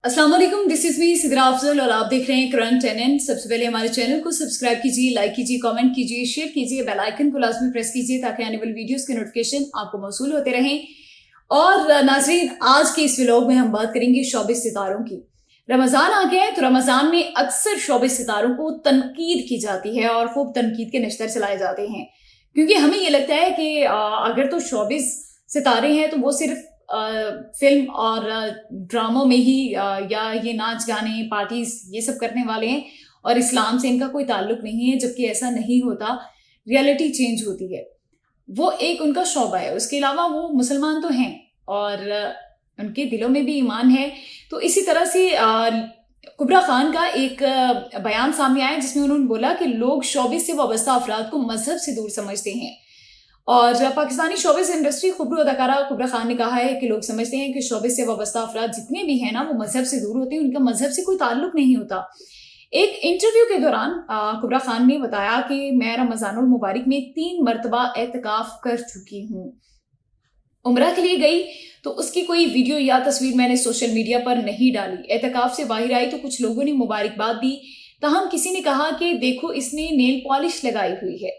अस्सलाम वालेकुम, this is me Sidra Afzal और आप देख रहे हैं करंट टेनेंट। सबसे पहले हमारे चैनल को सब्सक्राइब कीजिए, लाइक कीजिए, कमेंट कीजिए, शेयर कीजिए, बेल आइकन को लाजमी प्रेस कीजिए ताकि आने वाली वीडियोस के नोटिफिकेशन आपको मौसूल होते रहें। और नाजरीन, आज के इस व्लॉग में हम बात करेंगे शोबिस सितारों की। रमजान आ गया है तो रमजान में अक्सर शोबिस सितारों को तनकीद की जाती है और खूब तनकीद के नश्तर चलाए जाते हैं, क्योंकि हमें ये लगता है कि अगर तो शोबिस सितारे हैं तो वो सिर्फ फिल्म और ड्रामों में ही या ये नाच गाने पार्टीज ये सब करने वाले हैं और इस्लाम से इनका कोई ताल्लुक नहीं है, जबकि ऐसा नहीं होता। रियलिटी चेंज होती है, वो एक उनका शौबा है। उसके अलावा वो मुसलमान तो हैं और उनके दिलों में भी ईमान है। तो इसी तरह से कुबरा खान का एक बयान सामने आया जिसमें उन्होंने बोला कि लोग शोबिस से वाबस्ता अफराद को मजहब से दूर समझते हैं। और पाकिस्तानी शोबिस इंडस्ट्री खुबरू अदाकारा कुबरा खान ने कहा है कि लोग समझते हैं कि शोबिस से वाबस्ता अफराद जितने भी हैं ना, वो मजहब से दूर होते हैं, उनका मजहब से कोई ताल्लुक नहीं होता। एक इंटरव्यू के दौरान कुबरा खान ने बताया कि मैं रमजानुल मुबारक में 3 मरतबा एतकाफ कर चुकी हूँ। उम्रा के लिए गई तो उसकी कोई वीडियो या तस्वीर मैंने सोशल मीडिया पर नहीं डाली। एतकाफ से बाहर आई तो कुछ लोगों ने मुबारकबाद दी, तहम किसी ने कहा कि देखो इसने नेल पॉलिश लगाई हुई है।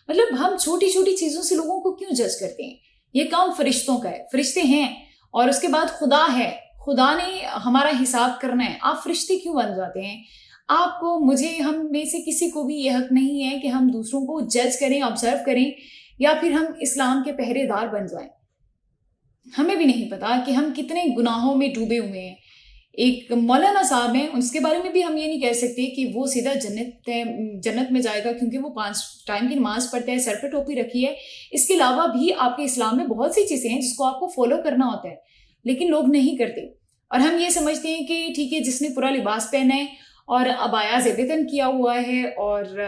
मतलब हम छोटी छोटी चीजों से लोगों को क्यों जज करते हैं? ये काम फरिश्तों का है, फरिश्ते हैं और उसके बाद खुदा है, खुदा ने हमारा हिसाब करना है। आप फरिश्ते क्यों बन जाते हैं? आपको, मुझे, हम में से किसी को भी यह हक नहीं है कि हम दूसरों को जज करें, ऑब्जर्व करें या फिर हम इस्लाम के पहरेदार बन जाएं। हमें भी नहीं पता कि हम कितने गुनाहों में डूबे हुए हैं। एक मौलाना साहब हैं, उसके बारे में भी हम ये नहीं कह सकते कि वो सीधा जन्नत में जाएगा क्योंकि वो 5 टाइम की नमाज पढ़ते हैं, सर पे टोपी रखी है। इसके अलावा भी आपके इस्लाम में बहुत सी चीजें हैं जिसको आपको फॉलो करना होता है, लेकिन लोग नहीं करते। और हम ये समझते हैं कि ठीक है, जिसने पूरा लिबास पहना है और अबाया ज़ेबतन किया हुआ है और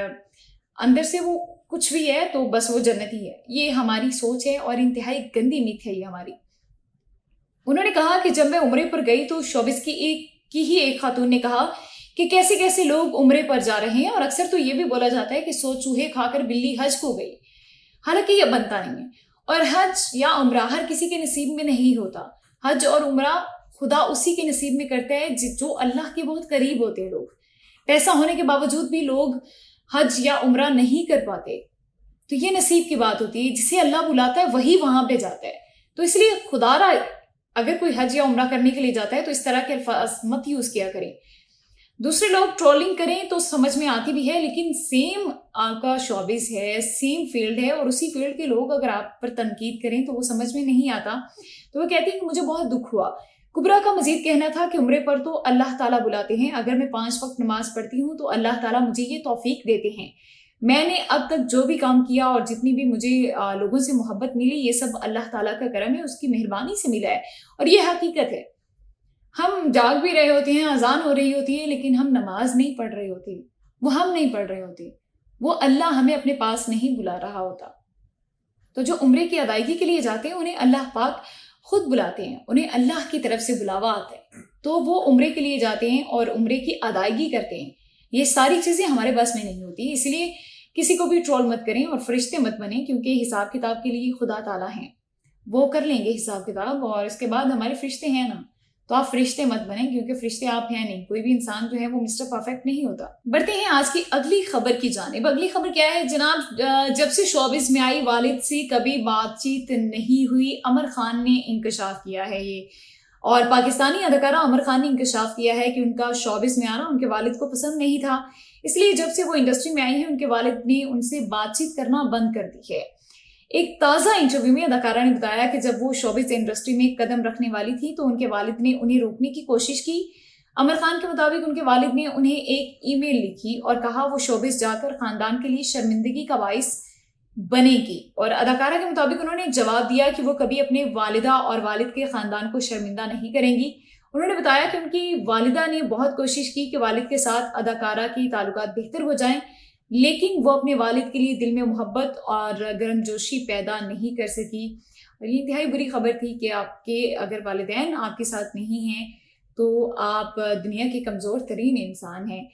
अंदर से वो कुछ भी है तो बस वो जन्नती है। ये हमारी सोच है और इंतहाई गंदी मिथ है ये हमारी। उन्होंने कहा कि जब मैं उम्रे पर गई तो शोबिस की ही एक खातून ने कहा कि कैसे कैसे लोग उम्रे पर जा रहे हैं, और अक्सर तो ये भी बोला जाता है कि 100 चूहे खाकर बिल्ली हज को गई। हालांकि यह बनता नहीं है और हज या उम्रा हर किसी के नसीब में नहीं होता। हज और उम्रा खुदा उसी के नसीब में करता है जो अल्लाह के बहुत करीब होते हैं। लोग पैसा होने के बावजूद भी लोग हज या उम्रा नहीं कर पाते, तो ये नसीब की बात होती है। जिसे अल्लाह बुलाता है वही वहां पे जाता है। तो इसलिए खुदारा अगर कोई हज या उम्रा करने के लिए जाता है तो इस तरह के अल्फाज मत यूज किया करें। दूसरे लोग ट्रोलिंग करें तो समझ में आती भी है, लेकिन सेम आपका शोबिस है, सेम फील्ड है और उसी फील्ड के लोग अगर आप पर तनकीद करें तो वो समझ में नहीं आता। तो वो कहती है कि मुझे बहुत दुख हुआ। कुबरा का मजीद कहना था कि उम्रे पर तो अल्लाह ताला बुलाते हैं। अगर मैं 5 वक्त नमाज पढ़ती हूँ तो अल्लाह ताला मुझे ये तौफीक देते हैं। मैंने अब तक जो भी काम किया और जितनी भी मुझे लोगों से मोहब्बत मिली, ये सब अल्लाह ताला का करम है, उसकी मेहरबानी से मिला है और ये हकीकत है। हम जाग भी रहे होते हैं, अजान हो रही होती है, लेकिन हम नमाज नहीं पढ़ रहे होते। वो हम नहीं पढ़ रहे होते, वो अल्लाह हमें अपने पास नहीं बुला रहा होता। तो जो उम्रे की अदायगी के लिए जाते हैं उन्हें अल्लाह पाक खुद बुलाते हैं, उन्हें अल्लाह की तरफ से बुलावा आता है, तो वो उम्रे के लिए जाते हैं और उम्रे की अदायगी करते हैं। ये सारी चीजें हमारे बस में नहीं होती, इसलिए किसी को भी ट्रोल मत करें और फरिश्ते मत बने, क्योंकि हिसाब किताब के लिए खुदा ताला हैं, वो कर लेंगे हिसाब किताब और इसके बाद हमारे फरिश्ते हैं ना। तो आप फरिश्ते मत बने, क्योंकि फरिश्ते आप हैं नहीं। कोई भी इंसान जो है वो मिस्टर परफेक्ट नहीं होता। बढ़ते हैं आज की अगली खबर की जानिब। अगली खबर क्या है जनाब? जब से शोबिस में आई वालिद से कभी बातचीत नहीं हुई। अमर खान ने इंकशाफ किया है ये, और पाकिस्तानी अदाकारा अमर खान ने इंकशाफ किया है कि उनका शोबिस में आना उनके वालिद को पसंद नहीं था, इसलिए जब से वो इंडस्ट्री में आई है उनके वालिद ने उनसे बातचीत करना बंद कर दी है। एक ताज़ा इंटरव्यू में अदाकारा ने बताया कि जब वो शोबिस इंडस्ट्री में कदम रखने वाली थी तो उनके वालिद ने उन्हें रोकने की कोशिश की। अमर खान के मुताबिक उनके वालिद ने उन्हें एक ईमेल लिखी और कहा वो शोबिस जाकर खानदान के लिए शर्मिंदगी का बाइस बनेगी। और अदाकारा के मुताबिक उन्होंने जवाब दिया कि वो कभी अपने वालिदा और वालिद के खानदान को शर्मिंदा नहीं करेंगी। उन्होंने बताया कि उनकी वालिदा ने बहुत कोशिश की कि वालिद के साथ अदाकारा की ताल्लुकात बेहतर हो जाएं, लेकिन वो अपने वालिद के लिए दिल में मोहब्बत और गर्मजोशी पैदा नहीं कर सकी। और ये इंतहाई बुरी खबर थी कि आपके अगर वालिदैन आपके साथ नहीं हैं तो आप दुनिया के कमज़ोर तरीन इंसान हैं।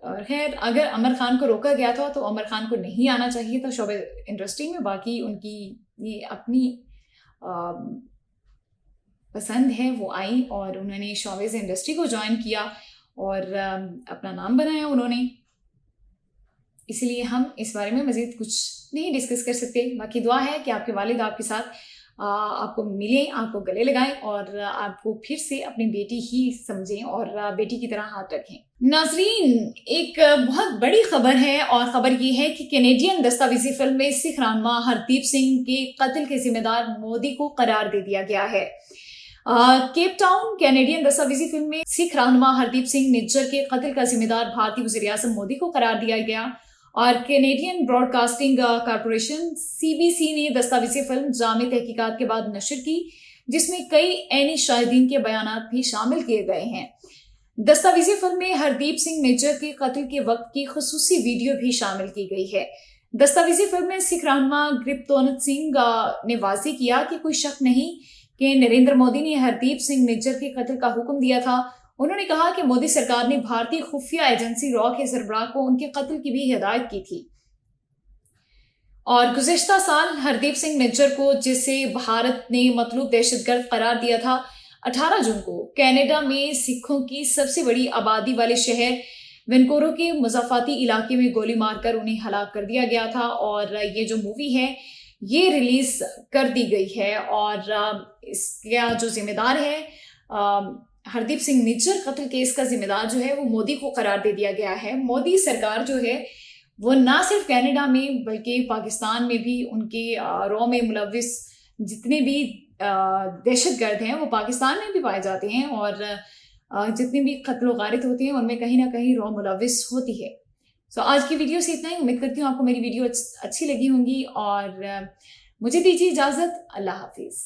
और खैर, अगर अमर खान को रोका गया था तो अमर खान को नहीं आना चाहिए था शोबिस इंडस्ट्री में। बाकी उनकी ये अपनी पसंद है वो आई और उन्होंने शोबिज़ इंडस्ट्री को ज्वाइन किया और अपना नाम बनाया उन्होंने। इसलिए हम इस बारे में मज़ीद कुछ नहीं डिस्कस कर सकते। बाकी दुआ है कि आपके वालिद आपके साथ आपको मिलें, आपको गले लगाएं और आपको फिर से अपनी बेटी ही समझें और बेटी की तरह हाथ रखें। नाजरीन, एक बहुत बड़ी खबर है और खबर ये है कि कैनेडियन दस्तावेजी फिल्म में सिख रहनुमा हरदीप सिंह के कत्ल के जिम्मेदार मोदी को करार दे दिया गया है। केप टाउन कैनेडियन दस्तावेजी फिल्म में सिख रहनुमा हरदीप सिंह निज्जर के कत्ल का जिम्मेदार भारतीय वज़ीर-ए-आज़म मोदी को करार दिया गया और कैनेडियन ब्रॉडकास्टिंग कॉर्पोरेशन CBC ने दस्तावेजी फिल्म जामे तहकीकात के बाद नशर की, जिसमें कई ऐनी शाहिदीन के बयानात भी शामिल किए गए हैं। दस्तावेजी फिल्म में हरदीप सिंह निज्जर के कत्ल के वक्त की खुसूसी वीडियो भी शामिल की गई है। दस्तावेजी फिल्म में सिख रहनुमा ग्रिप्तोनत सिंह ने वाज़ेह किया कि कोई शक नहीं कि नरेंद्र मोदी ने हरदीप सिंह निज्जर के कत्ल का हुक्म दिया था। उन्होंने कहा कि मोदी सरकार ने भारतीय खुफिया एजेंसी रॉ के सरबराह को उनके कत्ल की भी हिदायत की थी और गुज़िश्ता साल हरदीप सिंह निज्जर को, जिसे भारत ने मतलूब दहशतगर्द करार दिया था, 18 जून को कनाडा में सिखों की सबसे बड़ी आबादी वाले शहर वैनकोवर के मुज़ाफ़ाती इलाके में गोली मारकर उन्हें हलाक कर दिया गया था। और ये जो मूवी है ये रिलीज कर दी गई है और इसका जो जिम्मेदार है हरदीप सिंह निज्जर कत्ल केस का जिम्मेदार जो है वो मोदी को करार दे दिया गया है। मोदी सरकार जो है वो ना सिर्फ कनाडा में बल्कि पाकिस्तान में भी उनके रॉ में मुलविस जितने भी दहशतगर्द हैं वो पाकिस्तान में भी पाए जाते हैं और जितनी भी कत्ल गारत होती हैं उनमें कहीं ना कहीं रॉ मुलविस होती है। सो आज की वीडियो से इतना ही। उम्मीद करती हूँ आपको मेरी वीडियो अच्छी लगी होंगी और मुझे दीजिए इजाज़त। अल्लाह हाफिज़।